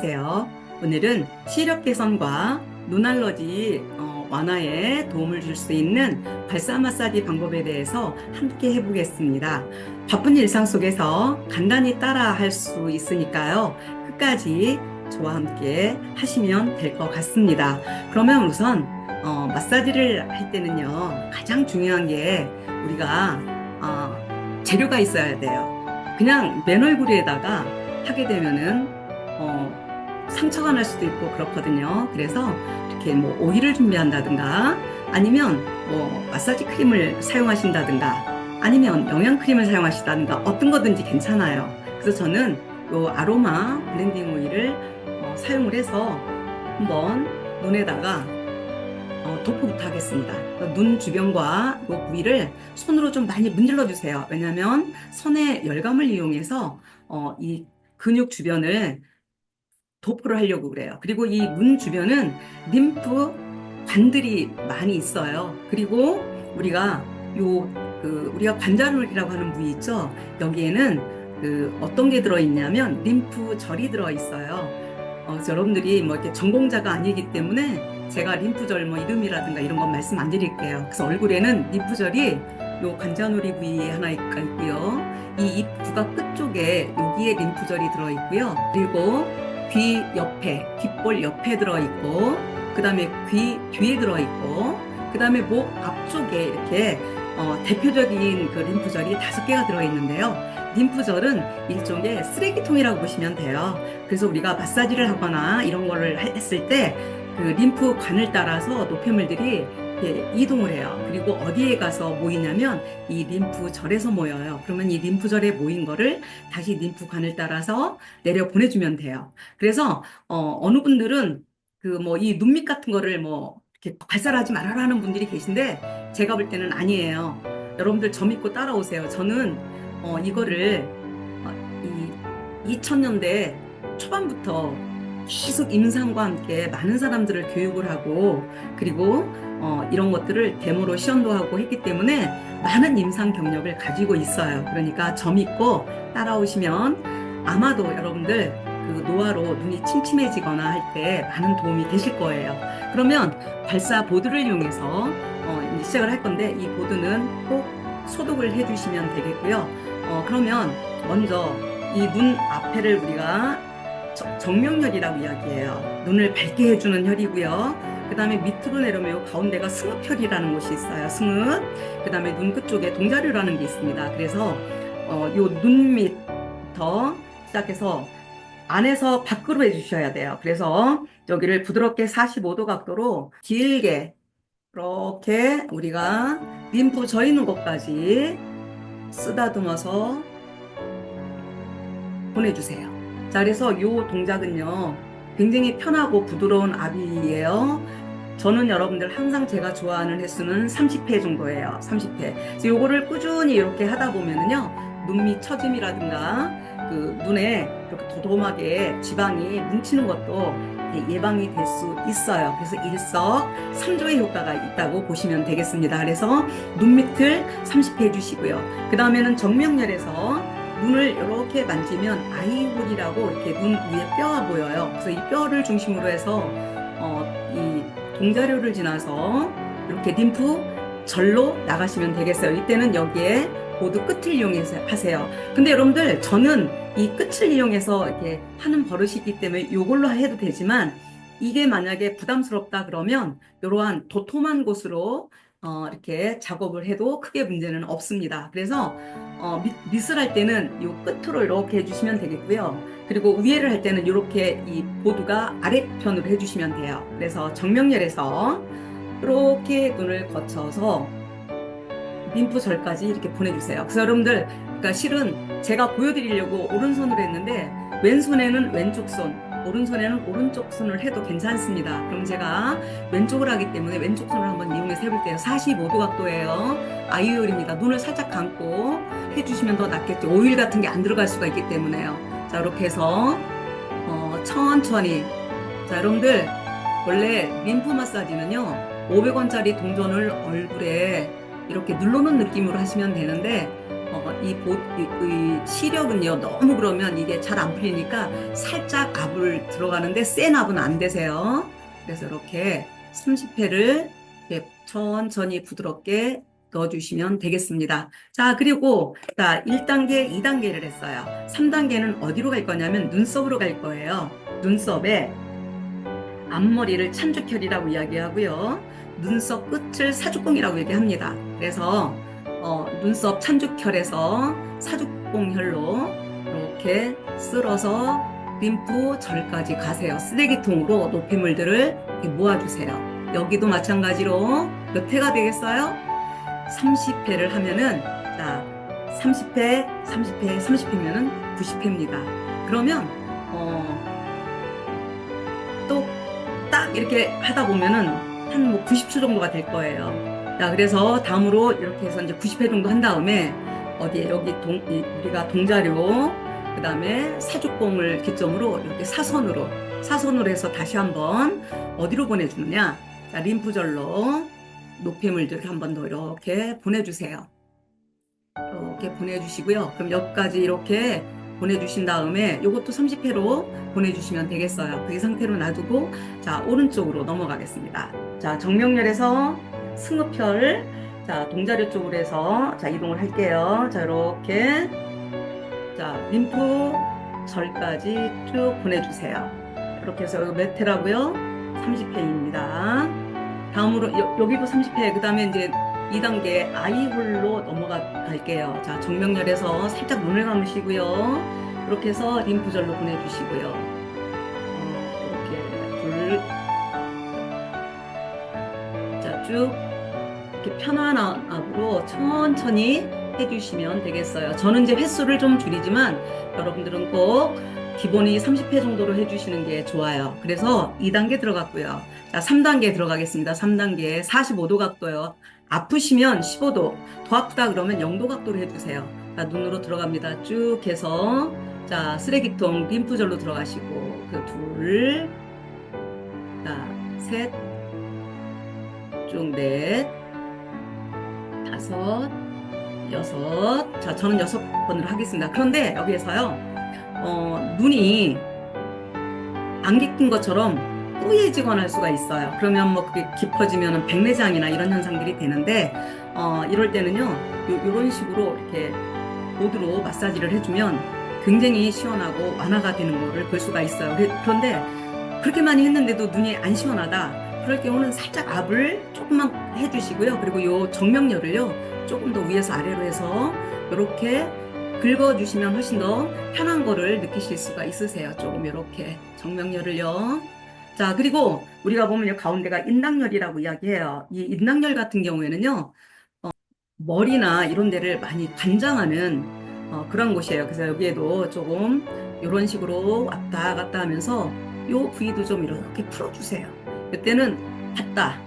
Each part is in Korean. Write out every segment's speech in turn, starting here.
안녕하세요. 오늘은 시력 개선과 눈 알러지 완화에 도움을 줄 수 있는 발사 마사지 방법에 대해서 함께 해보겠습니다. 바쁜 일상 속에서 간단히 따라 할 수 있으니까요. 끝까지 저와 함께 하시면 될 것 같습니다. 그러면 우선 마사지를 할 때는요, 가장 중요한 게 우리가 재료가 있어야 돼요. 그냥 맨 얼굴에다가 하게 되면은 상처가 날 수도 있고 그렇거든요. 그래서 이렇게 뭐 오일을 준비한다든가 아니면 뭐 마사지 크림을 사용하신다든가 아니면 영양 크림을 사용하신다든가 어떤 거든지 괜찮아요. 그래서 저는 요 아로마 블렌딩 오일을 사용을 해서 한번 눈에다가 도포부터 하겠습니다. 눈 주변과 이 부위를 손으로 좀 많이 문질러 주세요. 왜냐하면 손의 열감을 이용해서 이 근육 주변을 도포를 하려고 그래요. 그리고 이 눈 주변은 림프 관들이 많이 있어요. 그리고 우리가 우리가 관자놀이라고 하는 부위 있죠. 여기에는 어떤 게 들어있냐면 림프절이 들어있어요. 여러분들이 뭐 이렇게 전공자가 아니기 때문에 제가 림프절 뭐 이름이라든가 이런 건 말씀 안 드릴게요. 그래서 얼굴에는 림프절이 요 관자놀이 부위에 하나 있고요. 이 입 구각 끝쪽에 여기에 림프절이 들어있고요. 그리고 귀 옆에, 귓볼 옆에 들어있고, 그 다음에 귀 뒤에 들어있고, 그 다음에 목 앞쪽에 이렇게 대표적인 그 림프절이 5개가 들어있는데요. 림프절은 일종의 쓰레기통이라고 보시면 돼요. 그래서 우리가 마사지를 하거나 이런 거를 했을 때 그 림프관을 따라서 노폐물들이 이동을 해요. 그리고 어디에 가서 모이냐면 이 림프절에서 모여요. 그러면 이 림프절에 모인 거를 다시 림프관을 따라서 내려 보내주면 돼요. 그래서 어느 분들은 그 뭐 이 눈밑 같은 거를 뭐 이렇게 발살하지 말아라 하는 분들이 계신데 제가 볼 때는 아니에요. 여러분들 저 믿고 따라오세요. 저는 이거를 이 2000년대 초반부터 계속 임상과 함께 많은 사람들을 교육을 하고 그리고 이런 것들을 데모로 시연도 하고 했기 때문에 많은 임상 경력을 가지고 있어요. 그러니까 저 믿고 따라오시면 아마도 여러분들 그 노화로 눈이 침침해지거나 할 때 많은 도움이 되실 거예요. 그러면 발사 보드를 이용해서 이제 시작을 할 건데 이 보드는 꼭 소독을 해주시면 되겠고요. 그러면 먼저 이 눈 앞에를 우리가 정명혈이라고 이야기해요. 눈을 밝게 해주는 혈이고요. 그 다음에 밑으로 내려오면 가운데가 승흡혈이라는 곳이 있어요. 승흡. 그 다음에 눈 끝쪽에 동자류라는 게 있습니다. 그래서 요 눈 밑부터 시작해서 안에서 밖으로 해주셔야 돼요. 그래서 여기를 부드럽게 45도 각도로 길게 이렇게 우리가 림프 져 있는 곳까지 쓰다듬어서 보내주세요. 자, 그래서 이 동작은요, 굉장히 편하고 부드러운 압이에요. 저는 여러분들 항상 제가 좋아하는 횟수는 30회 정도예요. 30회. 그래서 요거를 꾸준히 이렇게 하다 보면은요, 눈밑 처짐이라든가 그 눈에 이렇게 도톰하게 지방이 뭉치는 것도 예방이 될 수 있어요. 그래서 일석삼조의 효과가 있다고 보시면 되겠습니다. 그래서 눈밑을 30회 해주시고요. 그 다음에는 정명열에서 눈을 이렇게 만지면 아이홀이라고 이렇게 눈 위에 뼈가 보여요. 그래서 이 뼈를 중심으로 해서 이 동자료를 지나서 이렇게 림프 절로 나가시면 되겠어요. 이때는 여기에 모두 끝을 이용해서 하세요. 근데 여러분들 저는 이 끝을 이용해서 이렇게 하는 버릇이 있기 때문에 이걸로 해도 되지만 이게 만약에 부담스럽다 그러면 이러한 도톰한 곳으로 이렇게 작업을 해도 크게 문제는 없습니다. 그래서 밑을 할 때는 이 끝으로 이렇게 해주시면 되겠고요. 그리고 위에를 할 때는 이렇게 이 보드가 아래편으로 해주시면 돼요. 그래서 정명열에서 이렇게 눈을 거쳐서 림프절까지 이렇게 보내주세요. 그래서 여러분들, 그러니까 실은 제가 보여드리려고 오른손으로 했는데 왼손에는 왼쪽 손, 오른손에는 오른쪽 손을 해도 괜찮습니다. 그럼 제가 왼쪽을 하기 때문에 왼쪽 손을 한번 이용해서 해볼게요. 45도 각도예요. 아이홀입니다. 눈을 살짝 감고 해주시면 더 낫겠죠. 오일 같은 게 안 들어갈 수가 있기 때문에요. 자, 이렇게 해서 천천히. 자, 여러분들 원래 림프 마사지는요 500원짜리 동전을 얼굴에 이렇게 눌러놓은 느낌으로 하시면 되는데 이 시력은요, 너무 그러면 이게 잘 안 풀리니까 살짝 압을 들어가는데 센 압은 안 되세요. 그래서 이렇게 30회를 이렇게 천천히 부드럽게 넣어주시면 되겠습니다. 자, 그리고 자, 1단계, 2단계를 했어요. 3단계는 어디로 갈 거냐면 눈썹으로 갈 거예요. 눈썹에 앞머리를 찬죽혈이라고 이야기하고요. 눈썹 끝을 사죽공이라고 얘기합니다. 그래서 눈썹 찬죽혈에서 사죽공혈로 이렇게 쓸어서 림프 절까지 가세요. 쓰레기통으로 노폐물들을 이렇게 모아주세요. 여기도 마찬가지로 몇 회가 되겠어요? 30회를 하면은, 자, 30회, 30회, 30회면은 90회입니다. 그러면 또 딱 이렇게 하다 보면은 한 뭐 90초 정도가 될 거예요. 자, 그래서 다음으로 이렇게 해서 이제 90회 정도 한 다음에 어디에 여기 우리가 동자료, 그 다음에 사죽공을 기점으로 이렇게 사선으로 해서 다시 한번 어디로 보내주느냐? 자, 림프절로 노폐물들 한 번 더 이렇게 보내주세요. 이렇게 보내주시고요. 그럼 여기까지 이렇게 보내주신 다음에 이것도 30회로 보내주시면 되겠어요. 그 상태로 놔두고, 자, 오른쪽으로 넘어가겠습니다. 자, 정명렬에서 승흡혈, 자, 동자료 쪽으로 해서, 자, 이동을 할게요. 자, 이렇게, 자, 림프 절까지 쭉 보내주세요. 이렇게 해서 여기 몇 회라고요? 30회입니다. 다음으로, 여기도 30회, 그 다음에 이제 2단계 아이홀로 갈게요. 자, 정명렬에서 살짝 눈을 감으시고요. 이렇게 해서 림프절로 보내주시고요. 이렇게 자, 쭉 이렇게 편안한 압으로 천천히 해주시면 되겠어요. 저는 이제 횟수를 좀 줄이지만 여러분들은 꼭 기본이 30회 정도로 해주시는 게 좋아요. 그래서 2단계 들어갔고요. 자, 3단계 들어가겠습니다. 3단계 45도 각도요. 아프시면 15도, 더 아프다 그러면 0도 각도로 해주세요. 자, 눈으로 들어갑니다. 쭉 해서, 자, 쓰레기통, 림프절로 들어가시고, 그 둘, 자, 셋, 쭉 넷, 다섯, 여섯. 자, 저는 6번으로 하겠습니다. 그런데 여기에서요, 눈이 안 깊은 것처럼 뿌얘지거나 할 수가 있어요. 그러면 뭐 그게 깊어지면 백내장이나 이런 현상들이 되는데, 이럴 때는요, 요런 식으로 이렇게 보드로 마사지를 해주면 굉장히 시원하고 완화가 되는 거를 볼 수가 있어요. 그런데 그렇게 많이 했는데도 눈이 안 시원하다. 그럴 경우는 살짝 압을 조금만 해주시고요. 그리고 요 정명렬을요, 조금 더 위에서 아래로 해서 이렇게 긁어주시면 훨씬 더 편한 거를 느끼실 수가 있으세요. 조금 이렇게 정명렬을요. 자, 그리고 우리가 보면 이 가운데가 인당열이라고 이야기해요. 이 인당열 같은 경우에는요, 머리나 이런 데를 많이 관장하는 그런 곳이에요. 그래서 여기에도 조금 이런 식으로 왔다 갔다 하면서 이 부위도 좀 이렇게 풀어주세요. 이때는 갔다,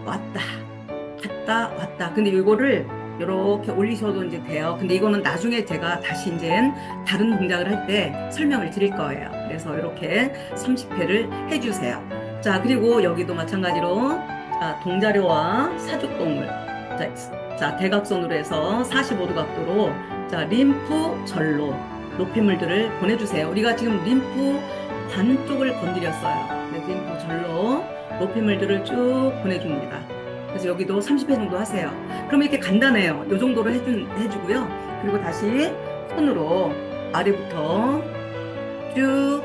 왔다, 갔다, 왔다. 근데 이거를 이렇게 올리셔도 이제 돼요. 근데 이거는 나중에 제가 다시 이제 다른 동작을 할 때 설명을 드릴 거예요. 그래서 이렇게 30회를 해주세요. 자, 그리고 여기도 마찬가지로, 자, 동자료와 사죽동물. 자, 대각선으로 해서 45도 각도로, 자, 림프 절로 노폐물들을 보내주세요. 우리가 지금 림프 관 쪽을 건드렸어요. 네, 림프 절로 노폐물들을 쭉 보내줍니다. 그래서 여기도 30회 정도 하세요. 그럼 이렇게 간단해요. 이 정도로 해주고요. 그리고 다시 손으로 아래부터 쭉,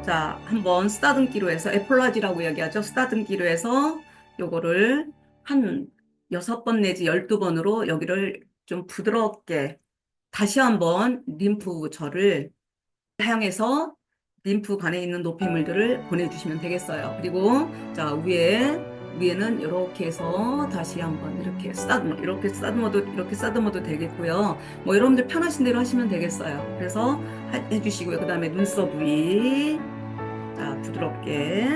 자, 한번 쓰다듬기로 해서 에폴라지라고 이야기하죠. 쓰다듬기로 해서 요거를 한 6번 내지 12번으로 여기를 좀 부드럽게 다시 한번 림프절을 사용해서 림프관에 있는 노폐물들을 보내주시면 되겠어요. 그리고 자, 위에는 이렇게 해서 다시 한번 이렇게 쓰다듬어도 되겠고요. 뭐 여러분들 편하신 대로 하시면 되겠어요. 그래서 해주시고요. 그 다음에 눈썹 위, 자, 부드럽게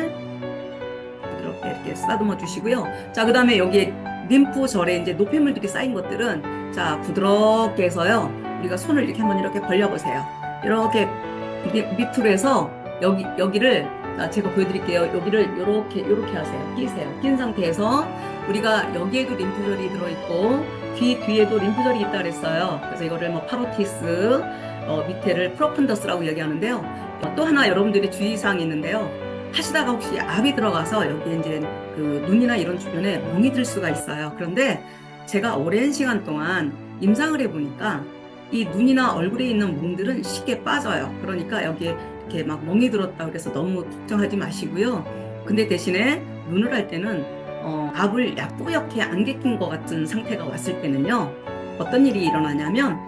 이렇게 쓰다듬어 주시고요. 자, 그 다음에 여기 림프절에 이제 노폐물들이 쌓인 것들은, 자, 부드럽게 해서요. 우리가 손을 이렇게 한번 이렇게 벌려보세요. 이렇게 밑으로 해서 여기를 제가 보여드릴게요. 여기를 요렇게 하세요. 끼세요. 낀 상태에서 우리가 여기에도 림프절이 들어있고 귀 뒤에도 림프절이 있다 그랬어요. 그래서 이거를 뭐 파로티스, 밑에를 프로푼더스라고 얘기하는데요. 또 하나 여러분들이 주의사항이 있는데요. 하시다가 혹시 압이 들어가서 여기 이제 그 눈이나 이런 주변에 멍이 들 수가 있어요. 그런데 제가 오랜 시간 동안 임상을 해보니까 이 눈이나 얼굴에 있는 멍들은 쉽게 빠져요. 그러니까 여기에 이렇게 막 멍이 들었다 그래서 너무 걱정하지 마시고요. 근데 대신에 눈을 할 때는 압을 뿌옇게 안개 낀 것 같은 상태가 왔을 때는요. 어떤 일이 일어나냐면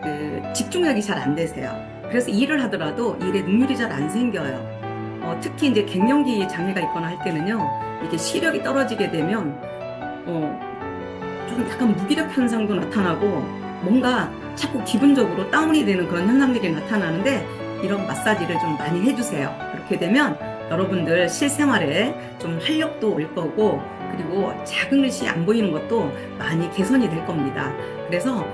그 집중력이 잘 안 되세요. 그래서 일을 하더라도 일에 능률이 잘 안 생겨요. 특히 이제 갱년기 장애가 있거나 할 때는요. 이게 시력이 떨어지게 되면 좀 약간 무기력 현상도 나타나고 뭔가 자꾸 기분적으로 다운이 되는 그런 현상들이 나타나는데 이런 마사지를 좀 많이 해주세요. 그렇게 되면 여러분들 실생활에 좀 활력도 올 거고 그리고 작은 글씨 안 보이는 것도 많이 개선이 될 겁니다. 그래서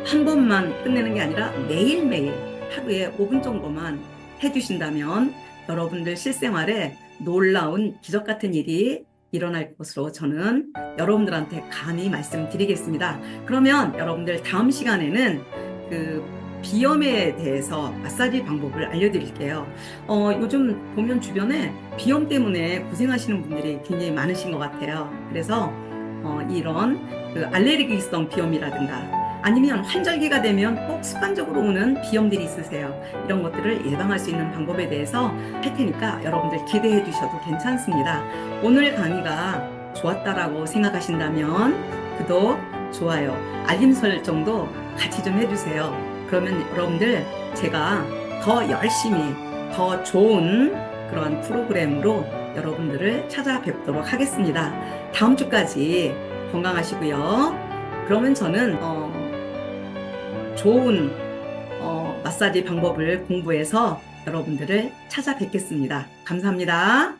한 번만 끝내는 게 아니라 매일매일 하루에 5분 정도만 해주신다면 여러분들 실생활에 놀라운 기적 같은 일이 일어날 것으로 저는 여러분들한테 감히 말씀드리겠습니다. 그러면 여러분들 다음 시간에는 그 비염에 대해서 마사지 방법을 알려드릴게요. 요즘 보면 주변에 비염 때문에 고생하시는 분들이 굉장히 많으신 것 같아요. 그래서 이런 그 알레르기성 비염이라든가 아니면 환절기가 되면 꼭 습관적으로 오는 비염들이 있으세요. 이런 것들을 예방할 수 있는 방법에 대해서 할 테니까 여러분들 기대해 주셔도 괜찮습니다. 오늘 강의가 좋았다라고 생각하신다면 구독, 좋아요, 알림 설정도 같이 좀 해주세요. 그러면 여러분들 제가 더 열심히 더 좋은 그런 프로그램으로 여러분들을 찾아뵙도록 하겠습니다. 다음 주까지 건강하시고요. 그러면 저는 좋은 마사지 방법을 공부해서 여러분들을 찾아뵙겠습니다. 감사합니다.